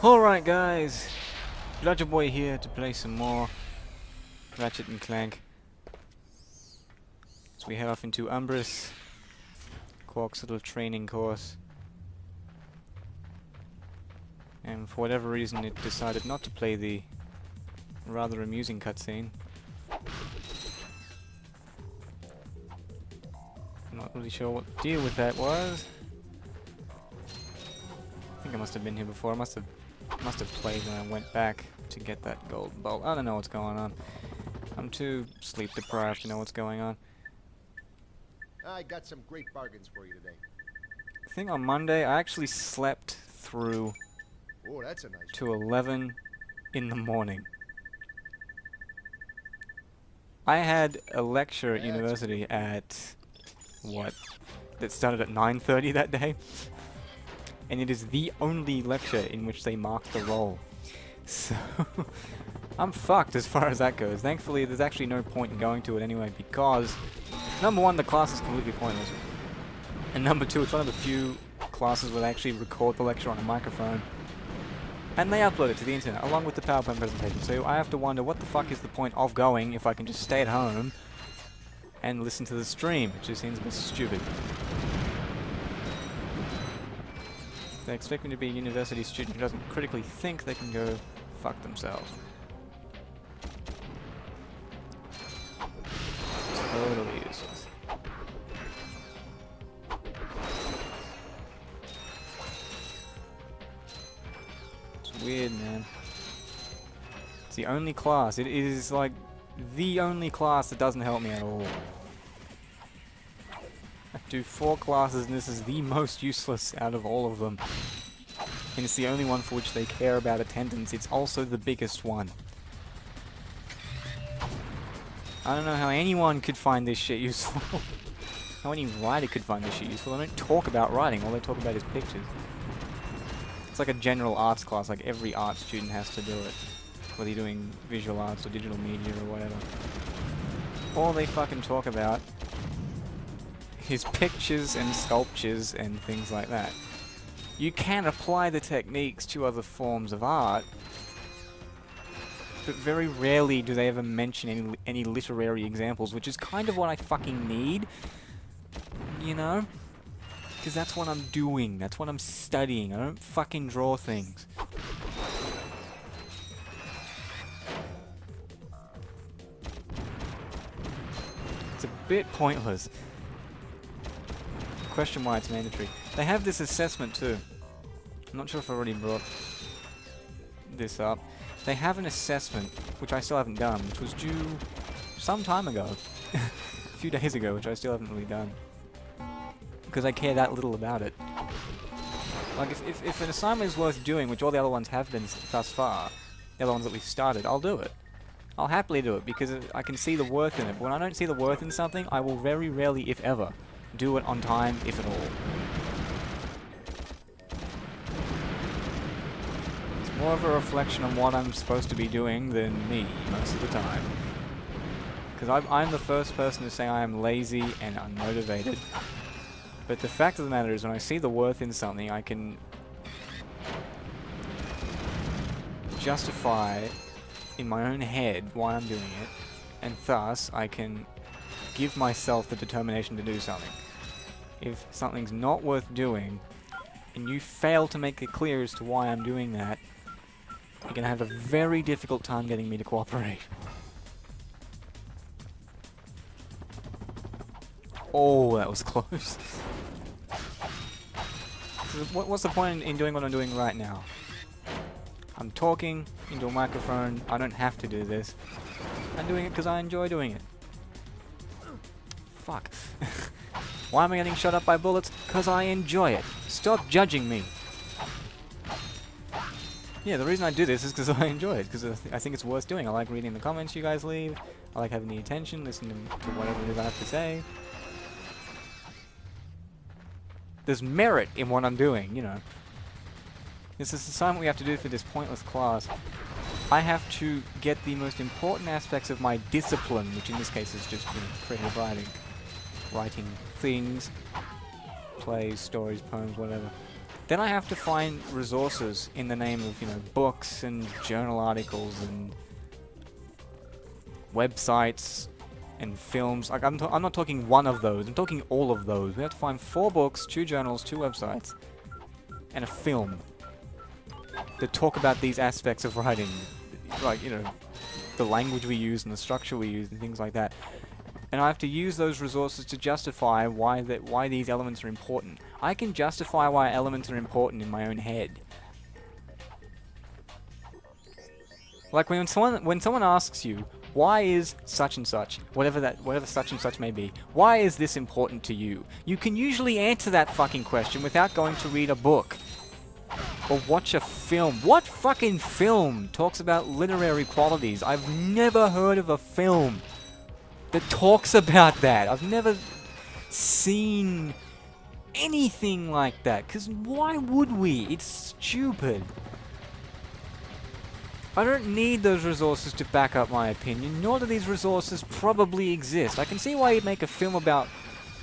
Alright guys, Ratchet Boy here to play some more Ratchet and Clank. So we head off into Umbris, Qwark's little training course. And for whatever reason it decided not to play the rather amusing cutscene. I'm not really sure what the deal with that was. I think I must have been here before. I must have played when I went back to get that gold bolt. I don't know what's going on. I'm too sleep deprived to know what's going on. I got some great bargains for you today. I think on Monday I actually slept through Oh, that's a nice to 11 in the morning. I had a lecture at university at what? That started at 9:30 that day. And it is the only lecture in which they mark the roll. So, I'm fucked as far as that goes. Thankfully, there's actually no point in going to it anyway because, number one, the class is completely pointless. And number two, it's one of the few classes where they actually record the lecture on a microphone. And they upload it to the internet, along with the PowerPoint presentation. So I have to wonder, what the fuck is the point of going if I can just stay at home and listen to the stream? It just seems a bit stupid. They expect me to be a university student who doesn't critically think, they can go fuck themselves. Totally useless. It's weird, man. It's the only class. It is like the only class that doesn't help me at all. I do 4 classes and this is the most useless out of all of them. And it's the only one for which they care about attendance. It's also the biggest one. I don't know how anyone could find this shit useful. How any writer could find this shit useful. They don't talk about writing, all they talk about is pictures. It's like a general arts class, like every art student has to do it. Whether you're doing visual arts or digital media or whatever. All they fucking talk about is pictures and sculptures and things like that. You can apply the techniques to other forms of art, but very rarely do they ever mention any literary examples, which is kind of what I fucking need, you know? Because that's what I'm doing, that's what I'm studying, I don't fucking draw things. It's a bit pointless. Question why it's mandatory. They have this assessment too. I'm not sure if I already brought this up. They have an assessment, which I still haven't done, which was due some time ago. A few days ago, which I still haven't really done. Because I care that little about it. Like, if an assignment is worth doing, which all the other ones have been thus far, the other ones that we've started, I'll do it. I'll happily do it, because I can see the worth in it. But when I don't see the worth in something, I will very rarely, if ever, do it on time, if at all. It's more of a reflection on what I'm supposed to be doing than me, most of the time. Because I'm the first person to say I am lazy and unmotivated. But the fact of the matter is, when I see the worth in something, I can justify in my own head why I'm doing it, and thus I can give myself the determination to do something. If something's not worth doing, and you fail to make it clear as to why I'm doing that, you're gonna have a very difficult time getting me to cooperate. Oh, that was close. What's the point in doing what I'm doing right now? I'm talking into a microphone, I don't have to do this. I'm doing it because I enjoy doing it. Fuck. Why am I getting shot up by bullets? Because I enjoy it. Stop judging me. Yeah, the reason I do this is because I enjoy it, because I think it's worth doing. I like reading the comments you guys leave. I like having the attention, listening to whatever it is I have to say. There's merit in what I'm doing, you know. This is the assignment we have to do for this pointless class. I have to get the most important aspects of my discipline, which in this case is just, you know, creative writing things, plays, stories, poems, whatever. Then I have to find resources in the name of, you know, books and journal articles and websites and films. Like, I'm not talking one of those, I'm talking all of those. We have to find 4 books, 2 journals, 2 websites, and a film that talk about these aspects of writing. Like, you know, the language we use and the structure we use and things like that. And I have to use those resources to justify why these elements are important. I can justify why elements are important in my own head. Like when someone asks you, why is such and such, whatever such and such may be, why is this important to you? You can usually answer that fucking question without going to read a book or watch a film. What fucking film talks about literary qualities? I've never heard of a film that talks about that. I've never seen anything like that, because why would we? It's stupid. I don't need those resources to back up my opinion, nor do these resources probably exist. I can see why you'd make a film about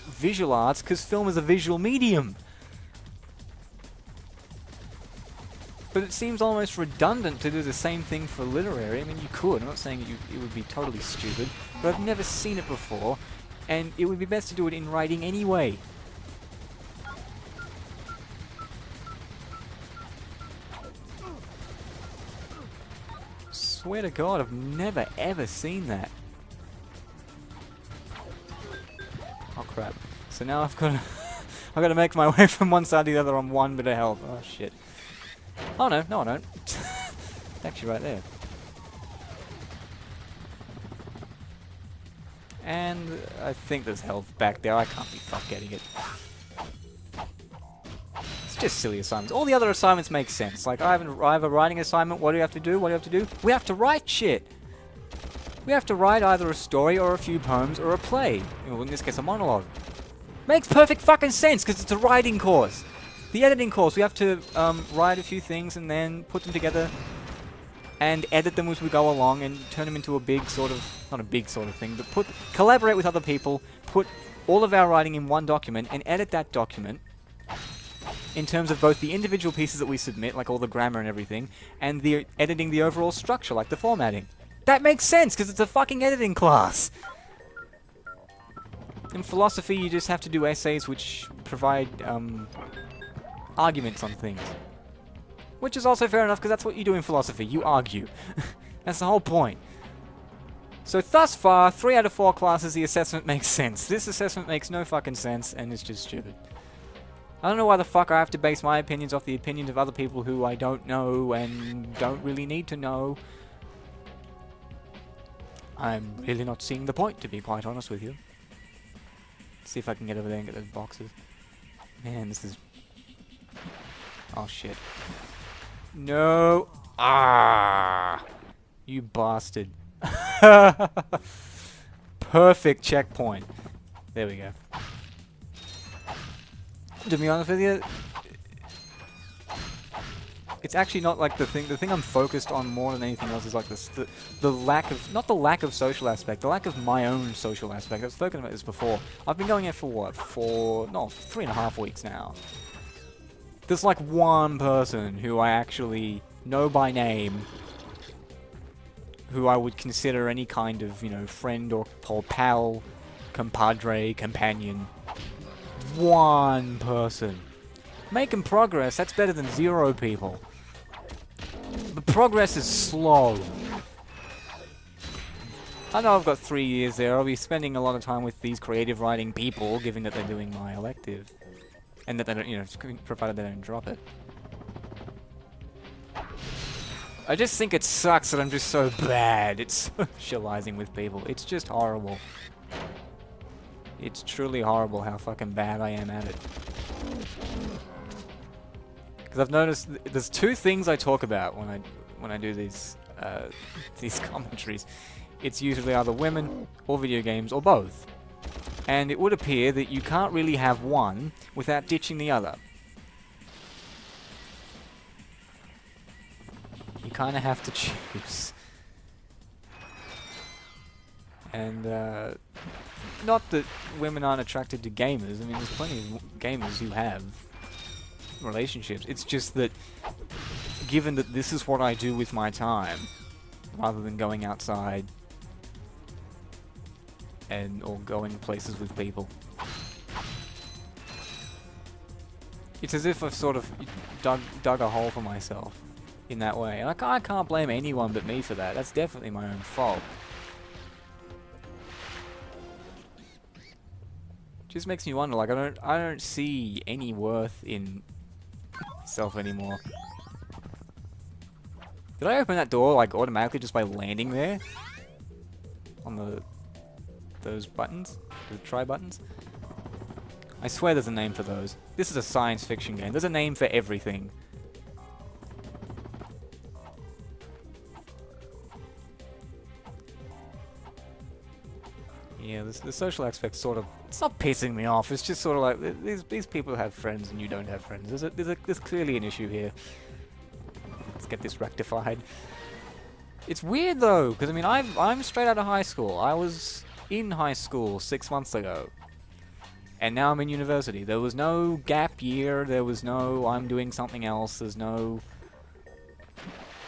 visual arts, because film is a visual medium. But it seems almost redundant to do the same thing for literary. I mean, you could. I'm not saying it would be totally stupid, but I've never seen it before, and it would be best to do it in writing anyway. Swear to God, I've never ever seen that. Oh crap. So now I've got to make my way from one side to the other on 1 bit of health. Oh shit. Oh no, no I don't. It's actually right there. And I think there's health back there. I can't be fuck getting it. It's just silly assignments. All the other assignments make sense. Like, I have a writing assignment. What do you have to do? What do you have to do? We have to write shit. We have to write either a story or a few poems or a play. Well, in this case, a monologue. Makes perfect fucking sense because it's a writing course. The editing course, we have to write a few things and then put them together and edit them as we go along and turn them into a big sort of, not a big sort of thing, but collaborate with other people, put all of our writing in one document and edit that document in terms of both the individual pieces that we submit, like all the grammar and everything, and the editing the overall structure, like the formatting. That makes sense because it's a fucking editing class. In philosophy, you just have to do essays which provide arguments on things. Which is also fair enough, because that's what you do in philosophy. You argue. That's the whole point. So thus far, 3 out of 4 classes, the assessment makes sense. This assessment makes no fucking sense, and it's just stupid. I don't know why the fuck I have to base my opinions off the opinions of other people who I don't know and don't really need to know. I'm really not seeing the point, to be quite honest with you. Let's see if I can get over there and get those boxes. Man, this is... Oh shit. No! Ah! You bastard. Perfect checkpoint. There we go. To be honest with you, it's actually not like the thing I'm focused on more than anything else is like this, the lack of, not the lack of social aspect, the lack of my own social aspect. I've spoken about this before. I've been going here for what, 3.5 weeks now. There's like one person who I actually know by name, who I would consider any kind of, you know, friend or pal, compadre, companion. One person. Making progress, that's better than 0 people. But progress is slow. I know I've got 3 years there. I'll be spending a lot of time with these creative writing people, given that they're doing my elective. And that they don't, you know, provided they don't drop it. I just think it sucks that I'm just so bad at socializing with people. It's just horrible. It's truly horrible how fucking bad I am at it. Because I've noticed there's 2 things I talk about when I do these commentaries. It's usually either women or video games or both. And it would appear that you can't really have one without ditching the other. You kind of have to choose. And not that women aren't attracted to gamers. I mean, there's plenty of gamers who have relationships. It's just that, given that this is what I do with my time, rather than going outside or going places with people, it's as if I've sort of dug a hole for myself in that way. And I can't blame anyone but me for that. That's definitely my own fault. Just makes me wonder, like, I don't see any worth in self anymore. Did I open that door, like, automatically just by landing there? On those buttons? The try buttons? I swear there's a name for those. This is a science fiction game. There's a name for everything. Yeah, the social aspect sort of, it's not pissing me off. It's just sort of like these people have friends and you don't have friends. There's clearly an issue here. Let's get this rectified. It's weird though, because I mean I'm straight out of high school. I was in high school 6 months ago, and now I'm in university. There was no gap year. There was no I'm doing something else. There's no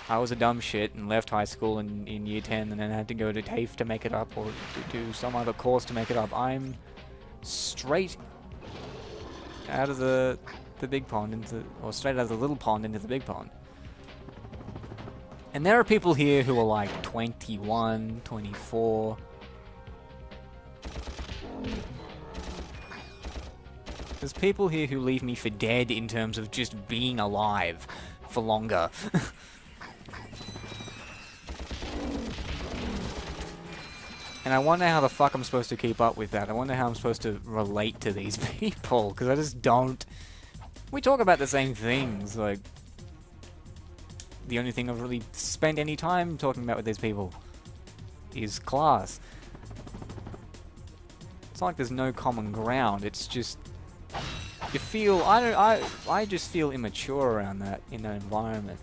I was a dumb shit and left high school in year 10 and then had to go to TAFE to make it up, or to do some other course to make it up. I'm straight out of the big pond or straight out of the little pond into the big pond. And there are people here who are like 21, 24. There's people here who leave me for dead in terms of just being alive for longer. And I wonder how the fuck I'm supposed to keep up with that. I wonder how I'm supposed to relate to these people, because I just don't. We talk about the same things, like, the only thing I've really spent any time talking about with these people is class. It's not like there's no common ground, it's just, you feel, I just feel immature around that, in that environment.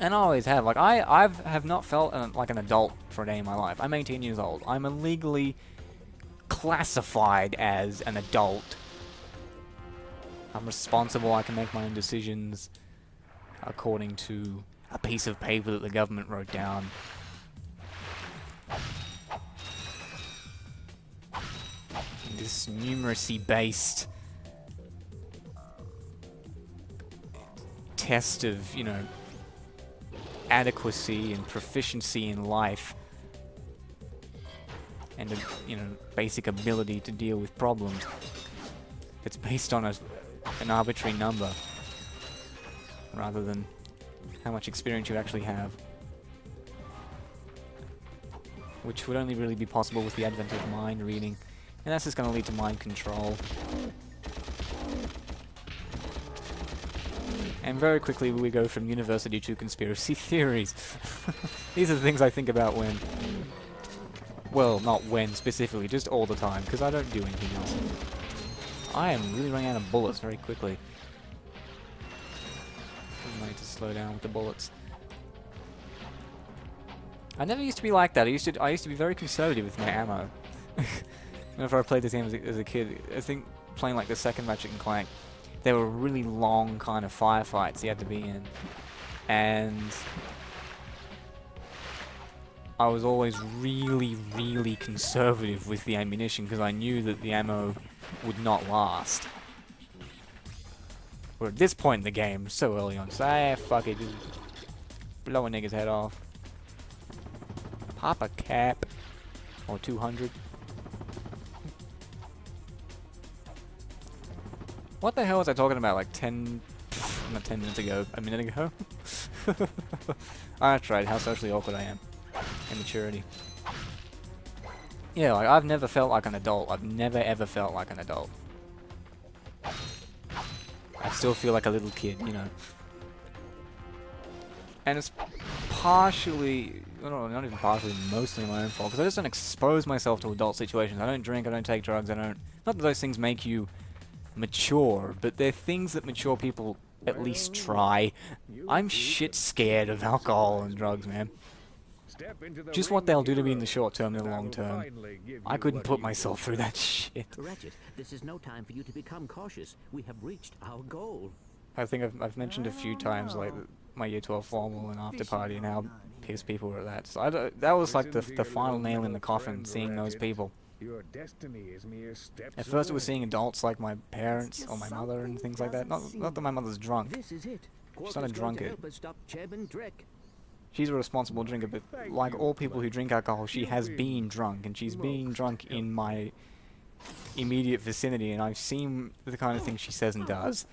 And I always have. Like, I have not felt like an adult for a day in my life. I'm 18 years old. I'm illegally classified as an adult. I'm responsible. I can make my own decisions according to a piece of paper that the government wrote down. This numeracy-based test of, you know, adequacy and proficiency in life, and you know, basic ability to deal with problems. It's based on an arbitrary number rather than how much experience you actually have, which would only really be possible with the advent of mind reading, and that's just going to lead to mind control. And very quickly we go from university to conspiracy theories. These are the things I think about when... Well, not when specifically, just all the time, because I don't do anything else. I am really running out of bullets very quickly. I might need to slow down with the bullets. I never used to be like that. I used to be very conservative with my ammo. Whenever I played this game as a kid, I think playing like the second Ratchet Clank, there were really long kind of firefights you had to be in, and I was always really, really conservative with the ammunition because I knew that the ammo would not last. We're at this point in the game, so early on, so fuck it, just blow a nigga's head off. Pop a cap, or 200. What the hell was I talking about, like not 10 minutes ago, a minute ago? That's right, how socially awkward I am. Immaturity. Yeah, like, I've never felt like an adult. I've never ever felt like an adult. I still feel like a little kid, you know. And it's partially, no, not even partially, mostly my own fault, because I just don't expose myself to adult situations. I don't drink, I don't take drugs, I don't... Not that those things make you mature, but they're things that mature people at least try. I'm shit scared of alcohol and drugs, man. Just what they'll do to me in the short term and the long term. I couldn't put myself through that shit. Ratchet, this is no time for you to become cautious. We have reached our goal. I think I've mentioned a few times, like, my year 12 formal and after party and how pissed people were at that. So that was like the final nail in the coffin, seeing those people. Your destiny is mere steps At first it was away. seeing adults like my parents or my mother and things like that. Not that my mother's drunk. This is it. She's not a drunkard. Stop Cheb and Drek. She's a responsible drinker, but like all people who drink alcohol, she has been drunk, and she's been drunk in my immediate vicinity, and I've seen the kind of things she says and does.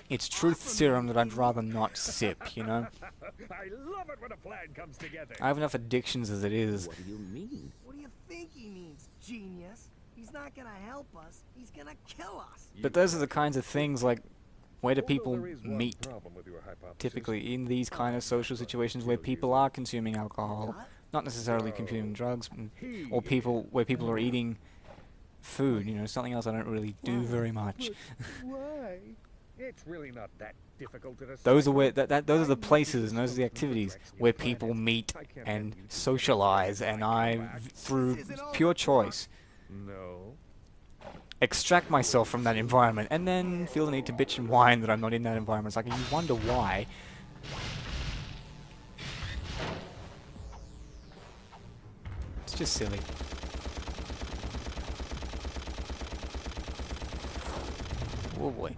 It's truth serum that I'd rather not sip, you know? I love it when a plan comes together. I have enough addictions as it is. What do you mean? What do you think he means, genius? He's not gonna help us. He's gonna kill us. But those are the kinds of things, like, where do Although people there is one meet? problem with your hypothesis. Typically, in these kind of social situations where people are consuming alcohol, not necessarily consuming drugs, or where people are eating food, you know, something else I don't really do very much. Why? It's really not that difficult to decide. Those are where those are the places and those are the activities where people meet and socialize, and I, through pure choice, No. extract myself from that environment, and then feel the need to bitch and whine that I'm not in that environment. It's like, you wonder why. It's just silly. Oh boy.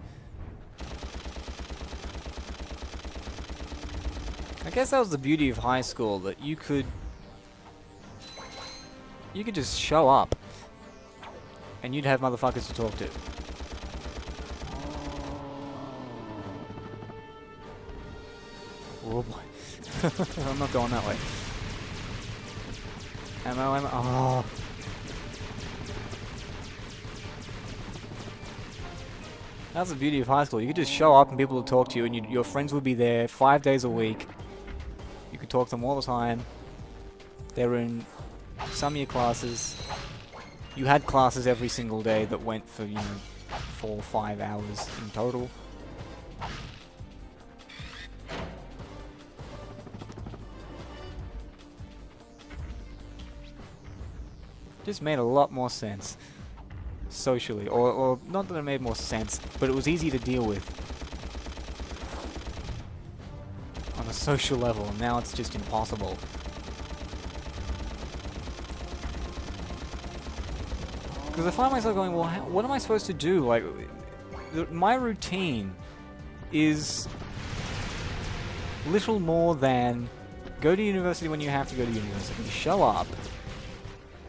I guess that was the beauty of high school, that you could just show up and you'd have motherfuckers to talk to. Oh boy. I'm not going that way. Ammo. Oh. That's the beauty of high school. You could just show up and people would talk to you, and your friends would be there 5 days a week. You could talk to them all the time. They were in some year classes. You had classes every single day that went for, 4 or 5 hours in total. Just made a lot more sense socially, or not that it made more sense, but it was easy to deal with on a social level, and now it's just impossible. Because I find myself going, well, what am I supposed to do? Like, my routine is little more than go to university when you have to go to university, show up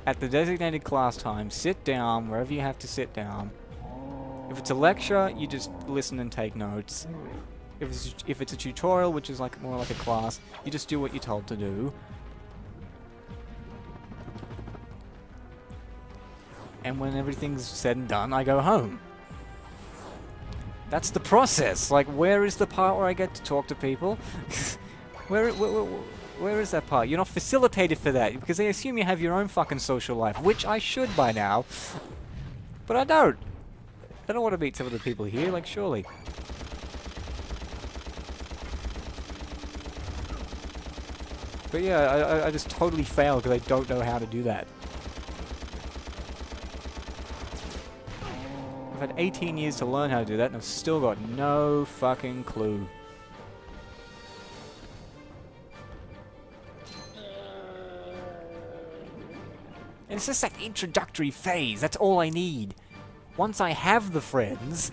at the designated class time, sit down wherever you have to sit down. If it's a lecture, you just listen and take notes. If it's a tutorial, which is like more like a class, you just do what you're told to do. And when everything's said and done, I go home. That's the process. Like, where is the part where I get to talk to people? Where is that part? You're not facilitated for that, because they assume you have your own fucking social life, which I should by now. But I don't. I don't want to meet some of the people here, like, surely. But yeah, I just totally fail because I don't know how to do that. I've had 18 years to learn how to do that, and I've still got no fucking clue. And it's just that introductory phase, that's all I need. Once I have the friends,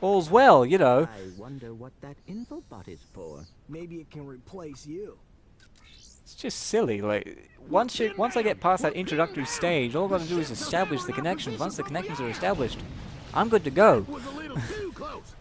all's well, you know. I wonder what that infobot is for. Maybe it can replace you. It's just silly. Like, once I get past that introductory stage, all I've got to do is establish the connections. Once the connections are established, I'm good to go. Was a little too close.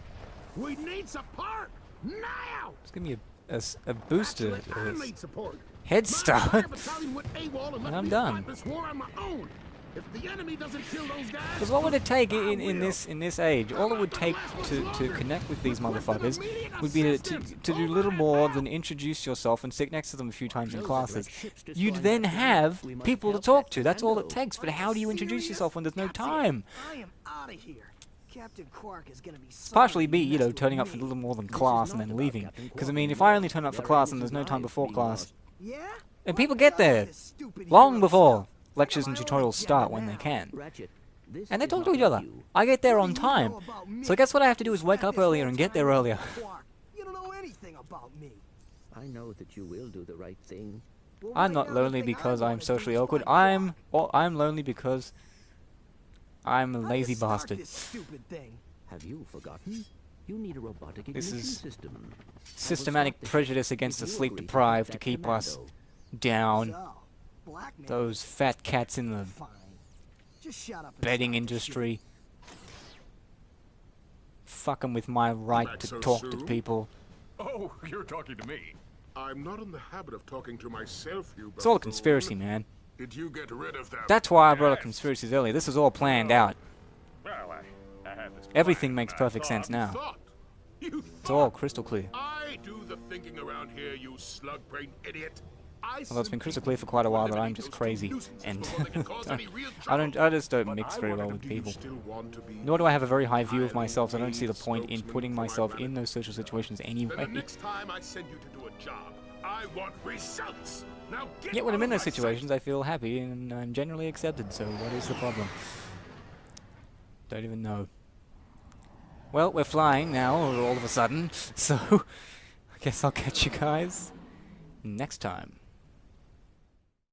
We need support now. Just give me a booster, I need support. head start, Battalion went AWOL and let and I'm me done. fight this war on my own. If the enemy doesn't kill those guys, Because what would it take in this age? All it would take to connect with these motherfuckers would be to do little more than introduce yourself and sit next to them a few times in classes. You'd then have people to talk to. That's all it takes. But how do you introduce yourself when there's no time? I am out of here. Captain Qwark is gonna be Partially be, turning up for a little more than class and then leaving. Because, I mean, if I only turn up for class and there's no time before class, Yeah? and people get there long before lectures and tutorials start when they can. Ratchet, This And they is talk to not each other. you. I get there What on do you know time. about me? So I guess what I have to do is You wake spent up this earlier whole and get there time earlier. with Qwark. You don't know anything about me. I know that you will do the right thing. Well, I'm right not now, the lonely thing I because I'm wanna do socially is awkward. find Qwark. I'm lonely because I'm a How do you lazy start bastard. this stupid thing? Have you forgotten? You need a robotic This ignition is system. Systematic prejudice against the sleep deprived to keep us down. So, blackmail. Those fat cats in the Fine. Just shut up and betting start the industry. Fucking with my right Back to so talk to soon? people. Oh, you're talking to me. I'm not in the habit of talking to myself, you It's all a buffoon. conspiracy, man. Did you get rid of them? That's why I brought up Yes. conspiracies earlier. This is all planned out. Well, I had this Everything plan, makes and I perfect sense thought- now. Thought. You It's all thought. crystal clear. I do the thinking around here, you slug-brained idiot. Although it's been crystal clear for quite a while that I'm just crazy, and I just don't mix very well with people. Nor do I have a very high view of myself, so I don't see the point in putting myself in those social situations Then the anyway. next time I send you to do a job, I want results. Now get Yet when I'm in out those of my sight. situations, I feel happy and I'm generally accepted, so what is the problem? Don't even know. Well, we're flying now, all of a sudden, so I guess I'll catch you guys next time.